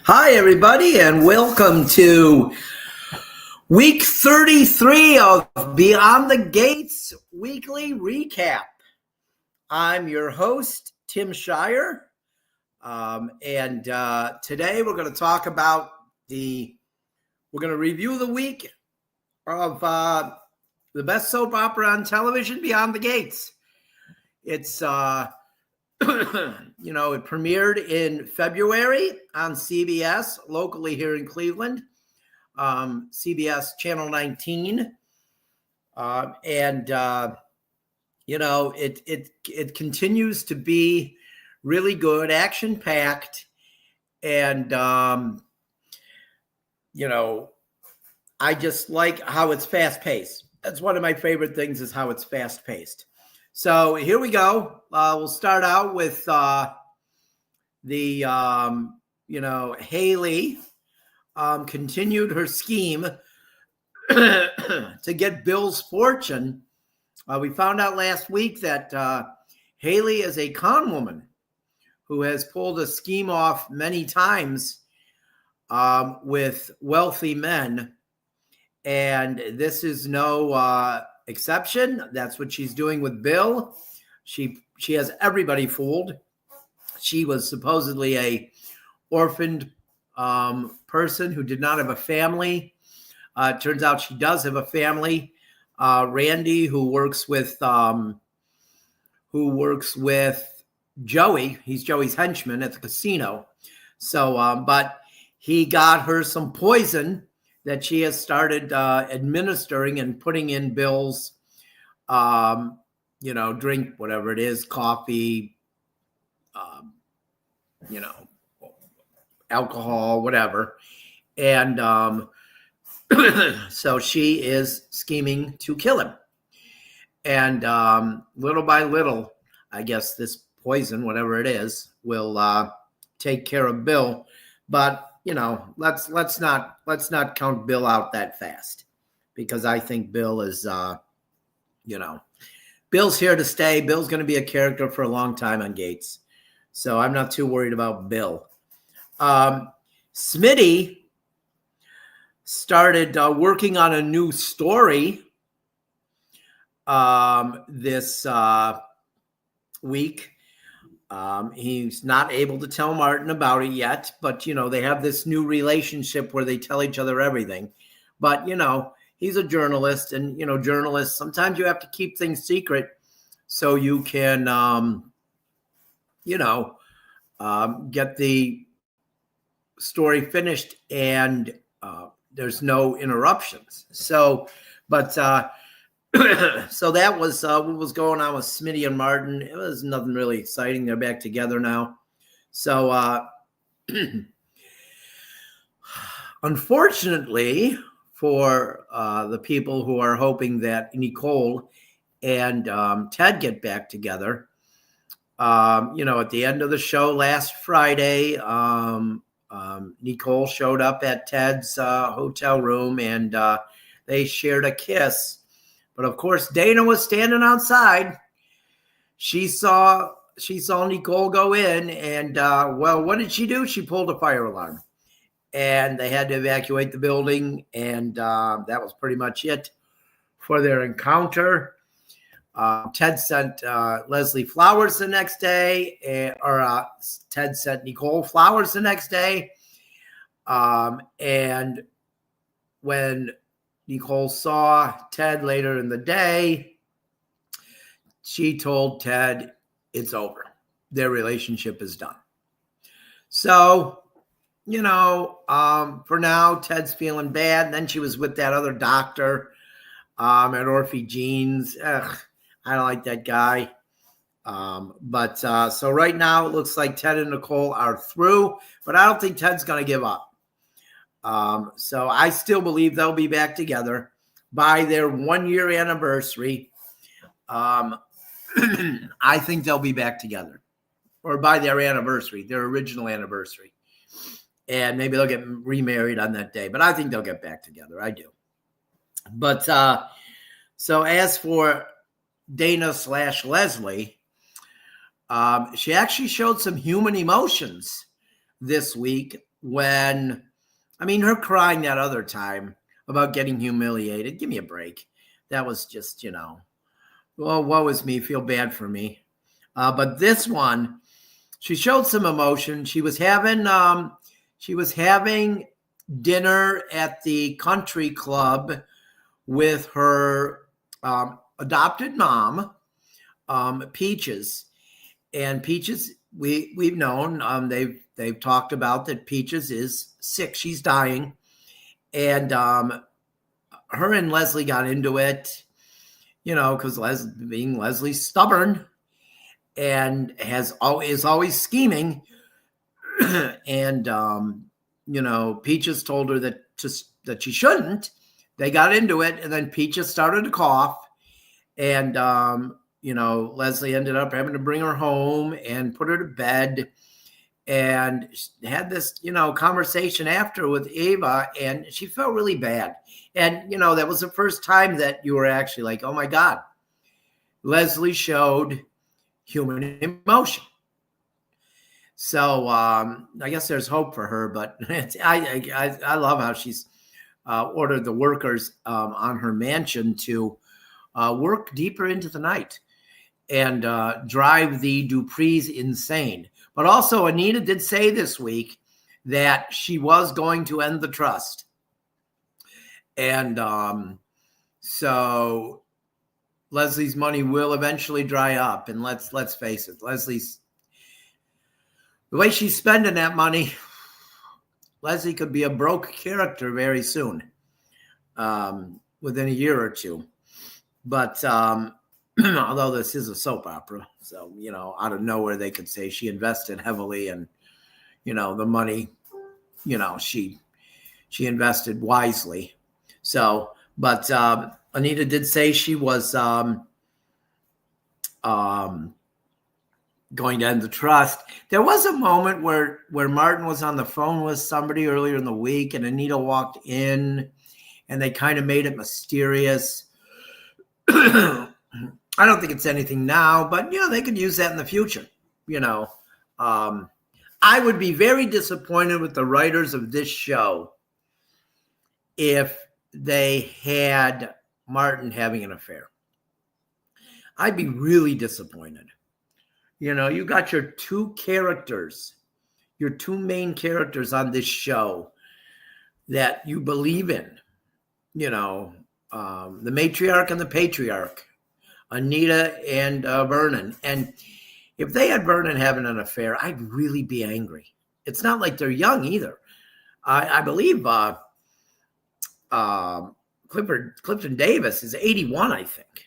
Hi, everybody, and welcome to week 33 of Beyond the Gates weekly recap. I'm your host, Tim Shirer, and today we're going to talk about we're going to review the week of the best soap opera on television, Beyond the Gates. It's it premiered in February on CBS, locally here in Cleveland, CBS Channel 19. It continues to be really good, action-packed, and, I just like how it's fast-paced. That's one of my favorite things is how it's fast-paced. So here we go. We'll start out with Haley continued her scheme to get Bill's fortune. We found out last week that Haley is a con woman who has pulled a scheme off many times with wealthy men. And this is no exception. That's what she's doing with Bill. She has everybody fooled. She was supposedly a orphaned person who did not have a family. It turns out she does have a family. Randy, who works with Joey. He's Joey's henchman at the casino. So, but he got her some poison that she has started administering and putting in Bill's, drink, whatever it is, coffee, alcohol, whatever. And so she is scheming to kill him. And little by little, I guess this poison, whatever it is, will take care of Bill. But let's not count Bill out that fast, because I think Bill is, Bill's here to stay. Bill's going to be a character for a long time on Gates. So I'm not too worried about Bill. Smitty started working on a new story this week. He's not able to tell Martin about it yet, but, they have this new relationship where they tell each other everything. But, he's a journalist, and, journalists, sometimes you have to keep things secret so you can, get the story finished and there's no interruptions. So, but so that was what was going on with Smitty and Martin. It was nothing really exciting. They're back together now. So, unfortunately for the people who are hoping that Nicole and Ted get back together, at the end of the show last Friday, Nicole showed up at Ted's hotel room and they shared a kiss. But of course, Dana was standing outside. She saw Nicole go in, and what did she do? She pulled a fire alarm, and they had to evacuate the building. And that was pretty much it for their encounter. Ted sent Leslie flowers the next day, Ted sent Nicole flowers the next day. And when Nicole saw Ted later in the day, she told Ted it's over. Their relationship is done. So, for now, Ted's feeling bad. And then she was with that other doctor at Orphe Jeans. I don't like that guy. So right now it looks like Ted and Nicole are through, but I don't think Ted's going to give up. So I still believe they'll be back together by their 1-year anniversary. I think they'll be back together, or by their anniversary, their original anniversary. And maybe they'll get remarried on that day, but I think they'll get back together. I do. But so as for Dana / Leslie, She actually showed some human emotions this week when, I mean, her crying that other time about getting humiliated. Give me a break. That was just, well, woe is me. Feel bad for me. But this one, she showed some emotion. She was having dinner at the country club with her adopted mom, Peaches. And Peaches, we've known, they've talked about that Peaches is sick. She's dying. And her and Leslie got into it, because Leslie's stubborn and is always scheming. And, Peaches told her that she shouldn't. They got into it, and then Peaches started to cough. And, Leslie ended up having to bring her home and put her to bed, and had this, conversation after with Ava, and she felt really bad. And, that was the first time that you were actually like, oh my God, Leslie showed human emotion. So I guess there's hope for her, but I love how she's ordered the workers on her mansion to work deeper into the night and drive the Duprees insane. But also, Anita did say this week that she was going to end the trust. And so Leslie's money will eventually dry up. And let's face it, the way she's spending that money, Leslie could be a broke character very soon, within a year or two. But although this is a soap opera, so, out of nowhere, they could say she invested heavily and, the money, she invested wisely. So, but Anita did say she was going to end the trust. There was a moment where Martin was on the phone with somebody earlier in the week, and Anita walked in, and they kind of made it mysterious. I don't think it's anything now, but they could use that in the future. I would be very disappointed with the writers of this show if they had Martin having an affair. I'd be really disappointed. You got your two main characters on this show that you believe in, the matriarch and the patriarch, Anita and Vernon. And if they had Vernon having an affair, I'd really be angry. It's not like they're young either. I believe Clifton Davis is 81, I think.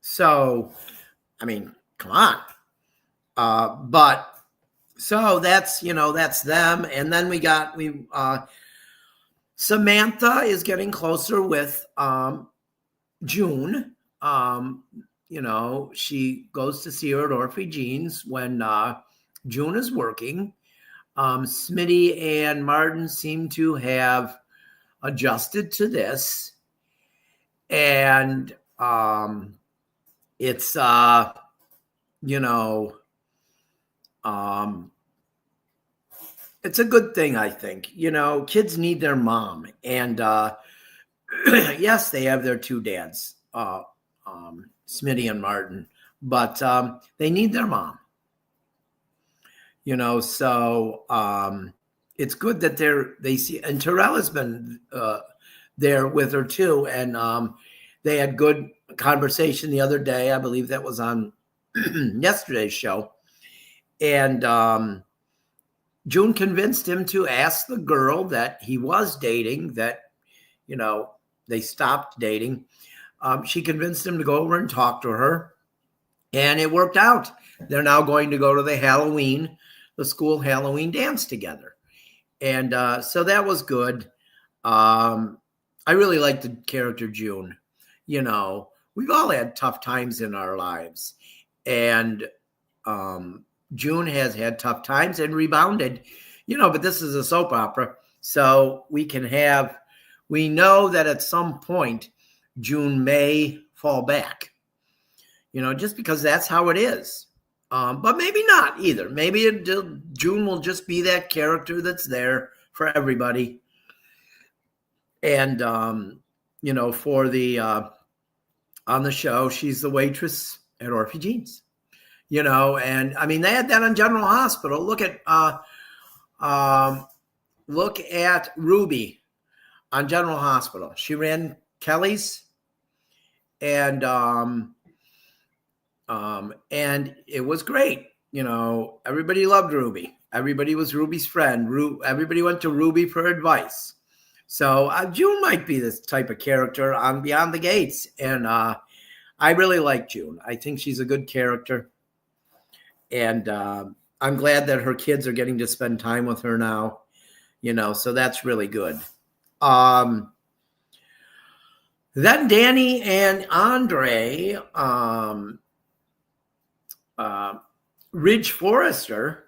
So, I mean, come on. But so that's them. And then Samantha is getting closer with June. She goes to see her at Orphe Jean's when June is working. Smitty and Martin seem to have adjusted to this. And it's, it's a good thing, I think. Kids need their mom. And yes, they have their two dads, Smitty and Martin, but they need their mom. So it's good that they see, and Terrell has been there with her too. And they had good conversation the other day. I believe that was on yesterday's show. And June convinced him to ask the girl that he was dating, that, they stopped dating. She convinced him to go over and talk to her, and it worked out. They're now going to go to the school Halloween dance together. And so that was good. I really liked the character June. We've all had tough times in our lives, and June has had tough times and rebounded, but this is a soap opera. So we know that at some point June may fall back, just because that's how it is. But maybe not either. Maybe June will just be that character that's there for everybody. And, for the, on the show, she's the waitress at Orphe Jeans, and I mean, they had that on General Hospital. Look at Ruby on General Hospital. She ran Kelly's, and it was great. Everybody loved Ruby. Everybody was Ruby's friend. Everybody went to Ruby for advice. So June might be this type of character on Beyond the Gates. And I really like June. I think she's a good character. And I'm glad that her kids are getting to spend time with her now, so that's really good. Then Danny and Andre, Ridge Forrester,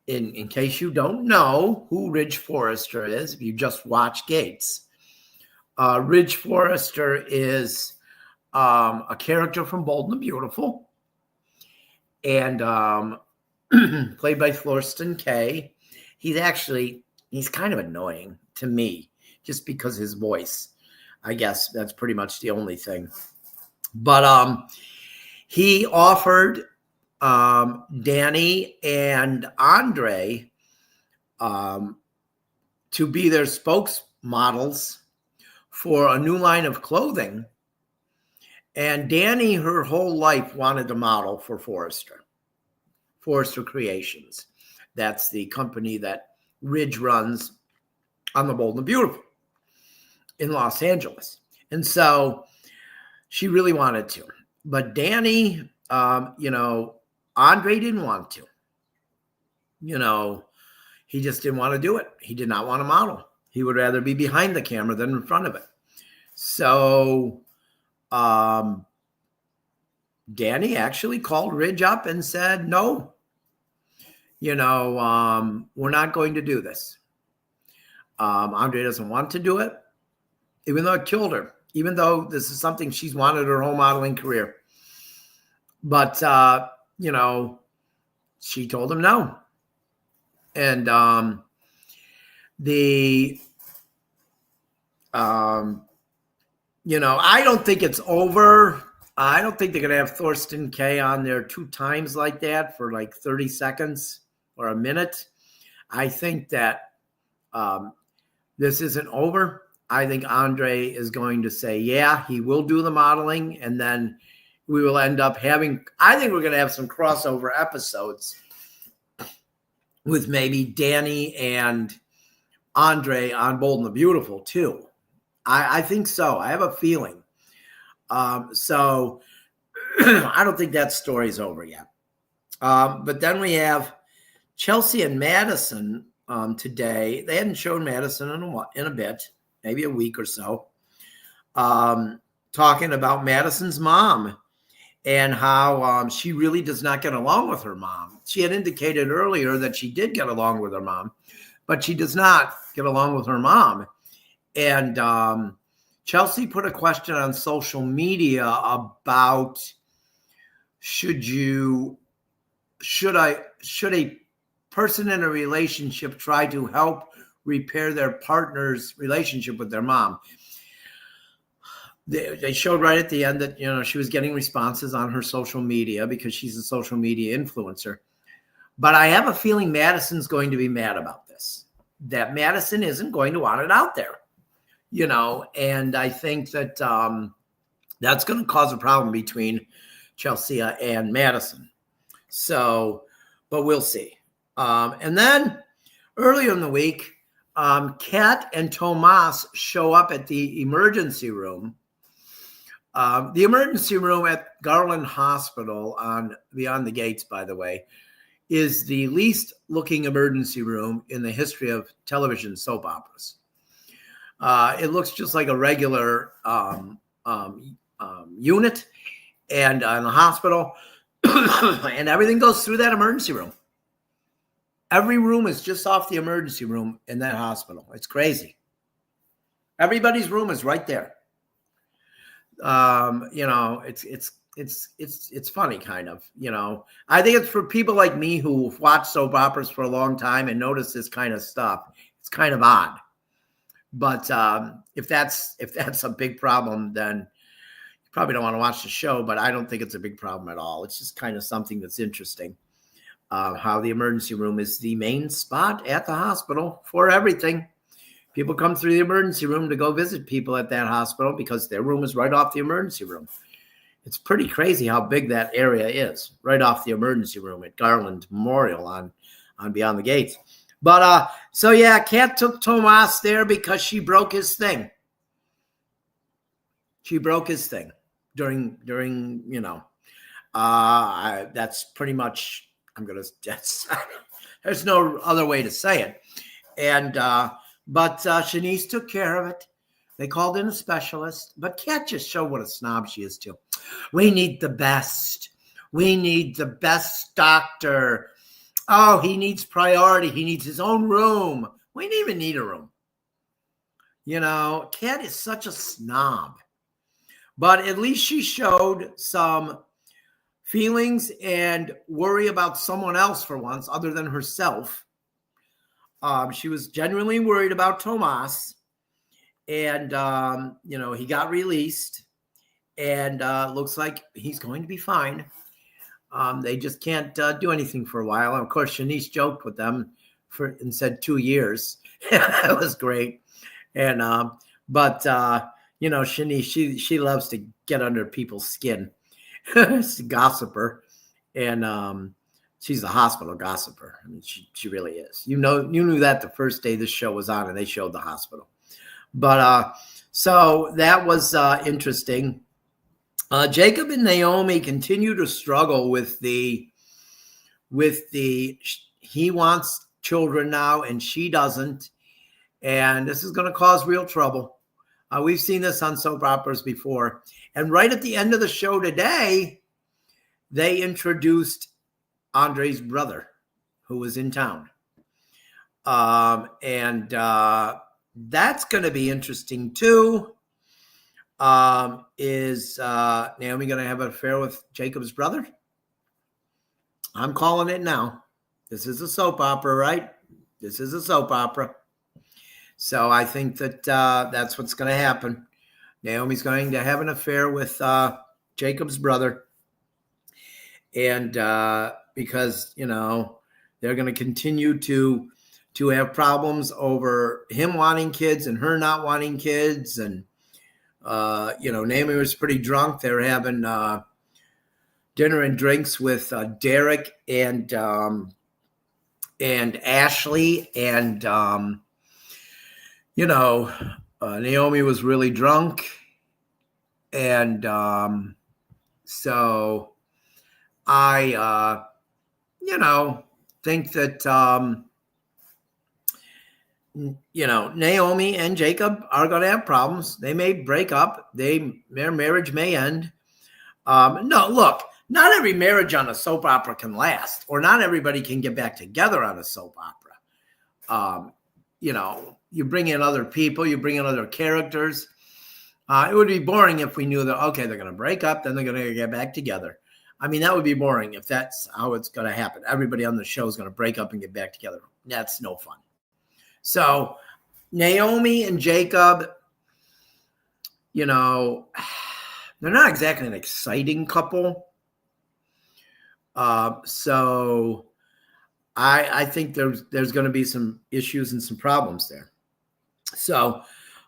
in case you don't know who Ridge Forrester is, if you just watch Gates, Ridge Forrester is a character from Bold and the Beautiful, and played by Thorsten Kaye. He's kind of annoying to me just because his voice. I guess that's pretty much the only thing. But he offered Danny and Andre to be their spokesmodels for a new line of clothing. And Danny, her whole life, wanted to model for Forrester Creations. That's the company that Ridge runs on the Bold and the Beautiful in Los Angeles. And so she really wanted to. But Danny, Andre didn't want to. He just didn't want to do it. He did not want to model. He would rather be behind the camera than in front of it. So Danny actually called Ridge up and said, no, we're not going to do this. Andre doesn't want to do it, even though it killed her, even though this is something she's wanted her whole modeling career. But, she told him no. And I don't think it's over. I don't think they're going to have Thorsten Kaye on there 2 times like that for like 30 seconds or a minute. I think that this isn't over. I think Andre is going to say, yeah, he will do the modeling. And then we will end up I think we're going to have some crossover episodes with maybe Danny and Andre on Bold and the Beautiful too. I think so. I have a feeling. So I don't think that story's over yet. But then we have Chelsea and Madison today. They hadn't shown Madison in a bit, maybe a week or so, talking about Madison's mom and how she really does not get along with her mom. She had indicated earlier that she did get along with her mom, but she does not get along with her mom. And Chelsea put a question on social media about should a person in a relationship try to help repair their partner's relationship with their mom? They showed right at the end that, she was getting responses on her social media because she's a social media influencer. But I have a feeling Madison's going to be mad about this, that Madison isn't going to want it out there, and I think that that's going to cause a problem between Chelsea and Madison. So, but we'll see. And then earlier in the week, Kat and Tomas show up at the emergency room. The emergency room at Garland Hospital on Beyond the Gates, by the way, is the least looking emergency room in the history of television soap operas. It looks just like a regular unit and in the hospital, and everything goes through that emergency room. Every room is just off the emergency room in that hospital. It's crazy. Everybody's room is right there. It's it's funny, kind of, I think it's for people like me who've watched soap operas for a long time and notice this kind of stuff. It's kind of odd. But if that's a big problem, then you probably don't want to watch the show. But I don't think it's a big problem at all. It's just kind of something that's interesting. How the emergency room is the main spot at the hospital for everything. People come through the emergency room to go visit people at that hospital because their room is right off the emergency room. It's pretty crazy how big that area is, right off the emergency room at Garland Memorial on Beyond the Gates. But so yeah, Kat took Tomas there because she broke his thing. She broke his thing during that's pretty much, there's no other way to say it. And but Shanice took care of it. They called in a specialist, but Kat just showed what a snob she is too. We need the best. We need the best doctor. Oh, he needs priority. He needs his own room. We didn't even need a room. Kat is such a snob. But at least she showed some feelings and worry about someone else for once, other than herself. She was genuinely worried about Tomas. And, he got released. And looks like he's going to be fine. They just can't do anything for a while. And of course, Shanice joked with them and said 2 years. That was great. And but Shanice, she loves to get under people's skin. She's a gossiper, and she's a hospital gossiper. I mean, she really is. You knew that the first day this show was on, and they showed the hospital. But so that was interesting. Jacob and Naomi continue to struggle with the he wants children now and she doesn't, and this is going to cause real trouble. We've seen this on soap operas before, and right at the end of the show today, they introduced Andre's brother, who was in town, and that's going to be interesting too. Is Naomi going to have an affair with Jacob's brother? I'm calling it now. This is a soap opera, right? This is a soap opera. So I think that that's what's going to happen. Naomi's going to have an affair with Jacob's brother. And because, they're going to continue to have problems over him wanting kids and her not wanting kids. And Naomi was pretty drunk. They were having dinner and drinks with Derek and Ashley, and Naomi was really drunk, and so I think that Naomi and Jacob are going to have problems. They may break up. Their marriage may end. No, look, not every marriage on a soap opera can last, or not everybody can get back together on a soap opera. You bring in other people, you bring in other characters. It would be boring if we knew that, okay, they're going to break up, then they're going to get back together. I mean, that would be boring if that's how it's going to happen. Everybody on the show is going to break up and get back together. That's no fun. So Naomi and Jacob, they're not exactly an exciting couple. So I think there's going to be some issues and some problems there. So,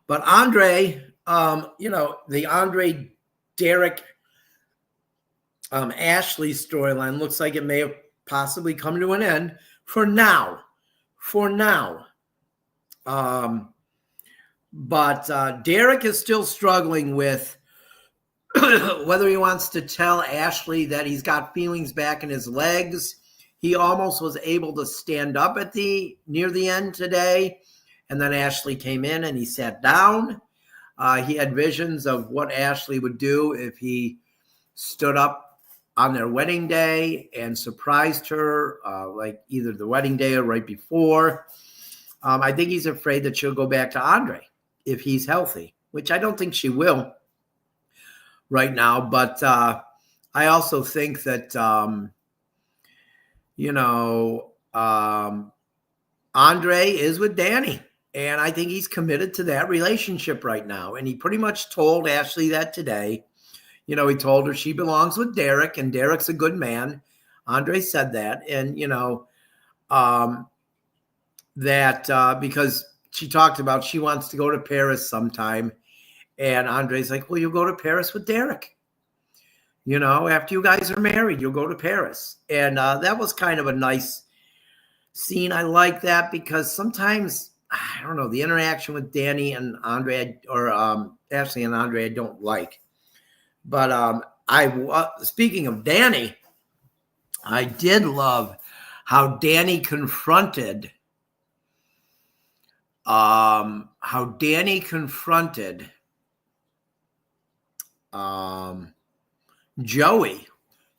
but Andre, the Andre, Derek, Ashley storyline looks like it may have possibly come to an end for now. But Derek is still struggling with whether he wants to tell Ashley that he's got feelings back in his legs. He almost was able to stand up near the end today. And then Ashley came in and he sat down. He had visions of what Ashley would do if he stood up on their wedding day and surprised her, like either the wedding day or right before. I think he's afraid that she'll go back to Andre if he's healthy, which I don't think she will right now. But I also think that, Andre is with Danny. And I think he's committed to that relationship right now. And he pretty much told Ashley that today. He told her she belongs with Derek, and Derek's a good man. Andre said that. And, because she talked about she wants to go to Paris sometime. And Andre's like, well, you'll go to Paris with Derek. After you guys are married, you'll go to Paris. And that was kind of a nice scene. I like that because sometimes, I don't know, the interaction with Danny and Andre, or Ashley and Andre, I don't like. But speaking of Danny, I did love how Danny confronted Joey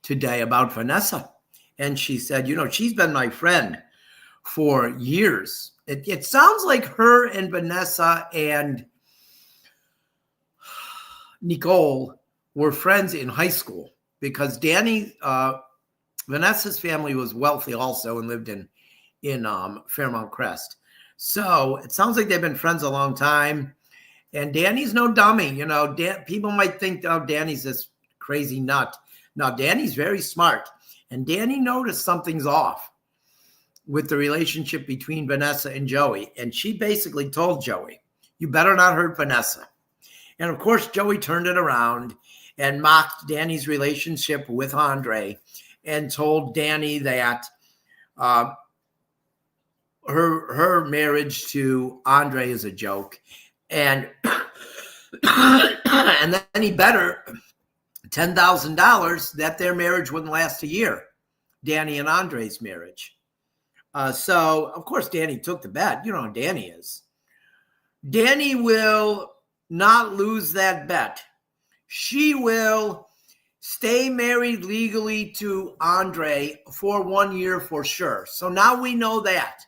today about Vanessa. And she said, she's been my friend for years. It sounds like her and Vanessa and Nicole were friends in high school because Vanessa's family was wealthy also and lived in Fairmount Crest. So it sounds like they've been friends a long time. And Danny's no dummy. People might think, oh, Danny's this crazy nut. No, Danny's very smart. And Danny noticed something's off with the relationship between Vanessa and Joey. And she basically told Joey, you better not hurt Vanessa. And of course, Joey turned it around and mocked Danny's relationship with Andre and told Danny that her marriage to Andre is a joke. And and then he bet her $10,000 that their marriage wouldn't last a year, Danny and Andre's marriage. So, of course, Danny took the bet. You know how Danny is. Danny will not lose that bet. She will stay married legally to Andre for 1 year for sure. So now we know that.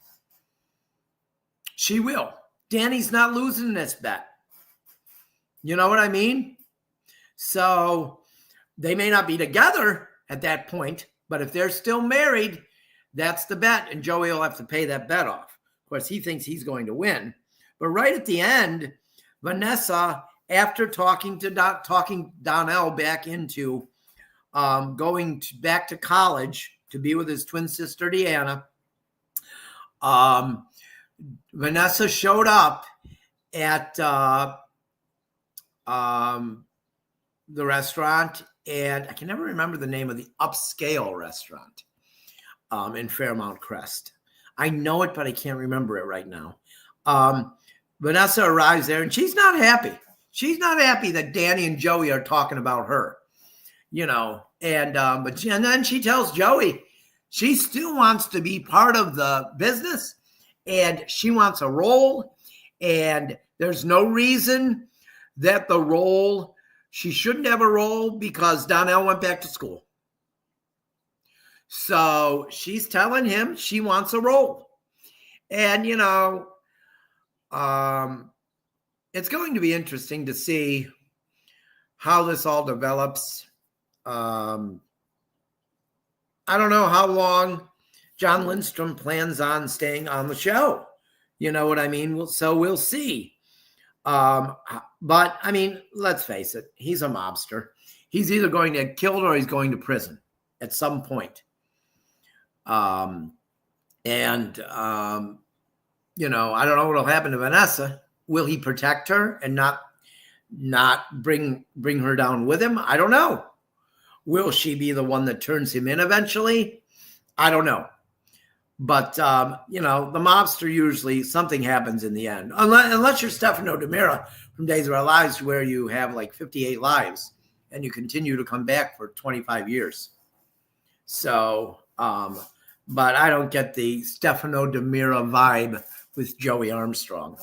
She will. Danny's not losing this bet. You know what I mean? So they may not be together at that point, but if they're still married, that's the bet, and Joey will have to pay that bet off. Of course, he thinks he's going to win. But right at the end, Vanessa, after talking Donnell back into going back to college to be with his twin sister, Deanna, Vanessa showed up at the restaurant, and I can never remember the name of the upscale restaurant in Fairmount Crest. I know it, but I can't remember it right now. Vanessa arrives there, and she's not happy. She's not happy that Danny and Joey are talking about her, and then she tells Joey she still wants to be part of the business, and she wants a role, and there's no reason that she shouldn't have a role because Donnell went back to school. So she's telling him she wants a role. And, it's going to be interesting to see how this all develops. I don't know how long John Lindstrom plans on staying on the show. You know what I mean? So we'll see. But, I mean, let's face it. He's a mobster. He's either going to get killed or he's going to prison at some point. I don't know what will happen to Vanessa. Will he protect her and not bring her down with him? I don't know. Will she be the one that turns him in eventually? I don't know. But, the mobster, usually something happens in the end. Unless you're Stefano DiMera from Days of Our Lives, where you have like 58 lives and you continue to come back for 25 years. So, but I don't get the Stefano DiMera vibe with Joey Armstrong.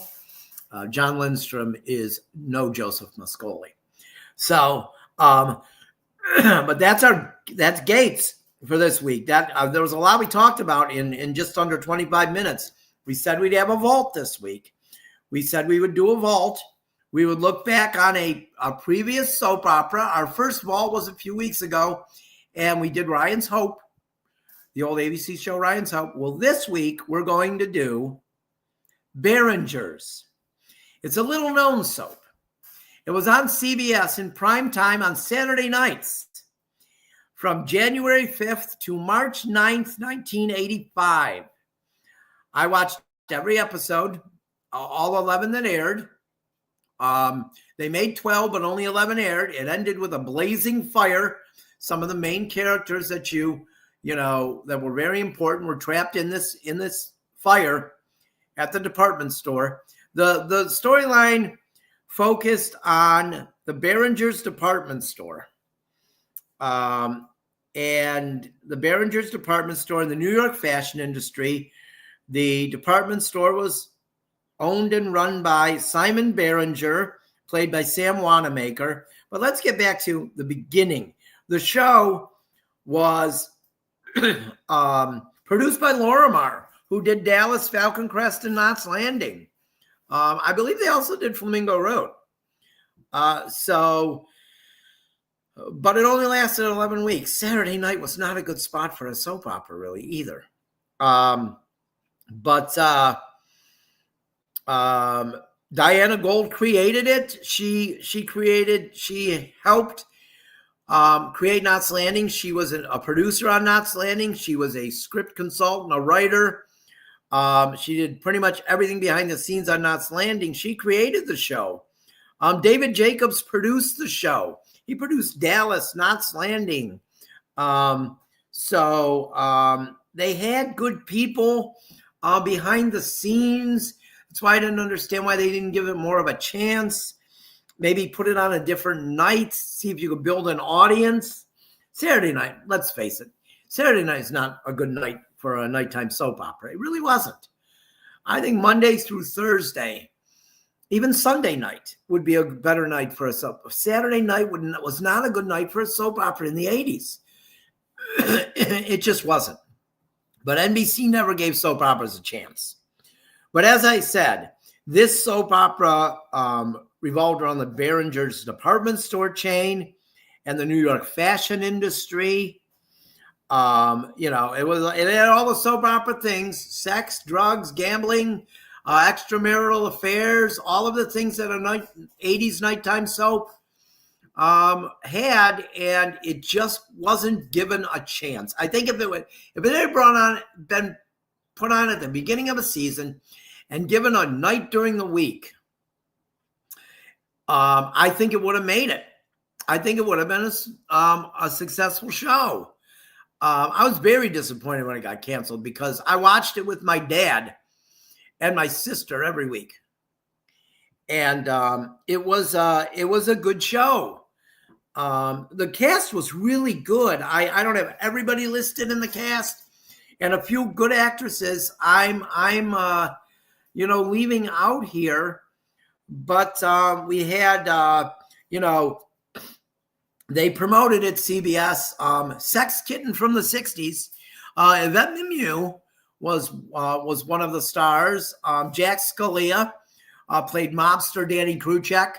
John Lindstrom is no Joseph Mascoli. So, but that's Gates for this week. That there was a lot we talked about in just under 25 minutes. We said we'd have a vault this week. We said we would do a vault we would look back on a previous soap opera. Our first ball was a few weeks ago, and we did Ryan's Hope, the old ABC show Ryan's Hope. Well, this week we're going to do Behringers. It's a little-known soap. It was on CBS in prime time on Saturday nights from January 5th to March 9th, 1985. I watched every episode, all 11 that aired. They made 12, but only 11 aired. It ended with a blazing fire. Some of the main characters that that were very important were trapped in this fire at the department store. The storyline focused on the Behringers department store. And the Behringers department store in the New York fashion industry. The department store was owned and run by Simon Behringer, played by Sam Wanamaker. But let's get back to the beginning. The show was produced by Lorimar, who did Dallas, Falcon Crest, and Knots Landing. I believe they also did Flamingo Road. But it only lasted 11 weeks. Saturday night was not a good spot for a soap opera, really, either. Diana Gold created it. She helped create Knots Landing. She was a producer on Knots Landing. She was a script consultant, a writer. She did pretty much everything behind the scenes on Knots Landing. She created the show. David Jacobs produced the show. He produced Dallas, Knots Landing. They had good people behind the scenes. That's why I didn't understand why they didn't give it more of a chance. Maybe put it on a different night, see if you could build an audience. Saturday night, let's face it, Saturday night is not a good night for a nighttime soap opera. It really wasn't. I think Monday through Thursday, even Sunday night would be a better night for a soap. Saturday night was not a good night for a soap opera in the 80s. It just wasn't. But NBC never gave soap operas a chance. But as I said, this soap opera revolved around the Behringers department store chain and the New York fashion industry. It had all the soap opera things: sex, drugs, gambling, extramarital affairs, all of the things that a 80s nighttime soap had, and it just wasn't given a chance. I think if it had been put on at the beginning of a season and given a night during the week, I think it would have made it. I think it would have been a successful show. I was very disappointed when it got canceled because I watched it with my dad and my sister every week. And it was a good show. The cast was really good. I don't have everybody listed in the cast, and a few good actresses I'm leaving out here. But we had they promoted at CBS Sex Kitten from the 60s. Yvette Mimieux was one of the stars. Jack Scalia played mobster Danny Kruchek.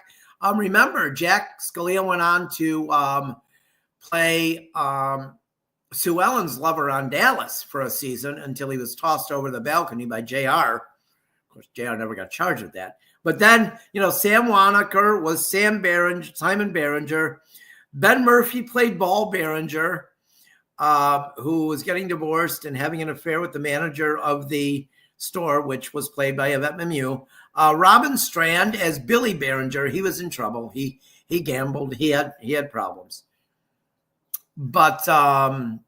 Remember, Jack Scalia went on to play Sue Ellen's lover on Dallas for a season until he was tossed over the balcony by JR. Of course, JR never got charged with that. But then, Sam Wanamaker was Simon Behringer. Ben Murphy played Ball Behringer, who was getting divorced and having an affair with the manager of the store, which was played by Yvette Mimieux. Robin Strand as Billy Behringer. He was in trouble. He gambled. He had problems. But that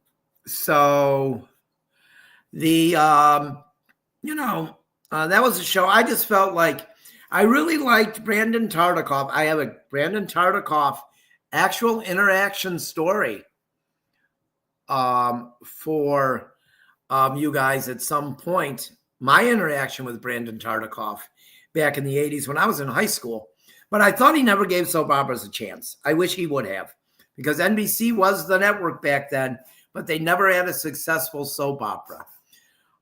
was a show. I just felt like I really liked Brandon Tartikoff. I have a Brandon Tartikoff actual interaction story for you guys at some point. My interaction with Brandon Tartikoff back in the 80s when I was in high school. But I thought he never gave soap operas a chance. I wish he would have, because NBC was the network back then, but they never had a successful soap opera.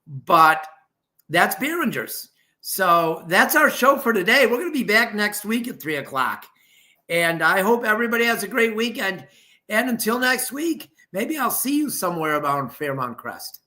But that's Behringers. So that's our show for today. We're going to be back next week at 3 o'clock. And I hope everybody has a great weekend. And until next week, maybe I'll see you somewhere around Fairmount Crest.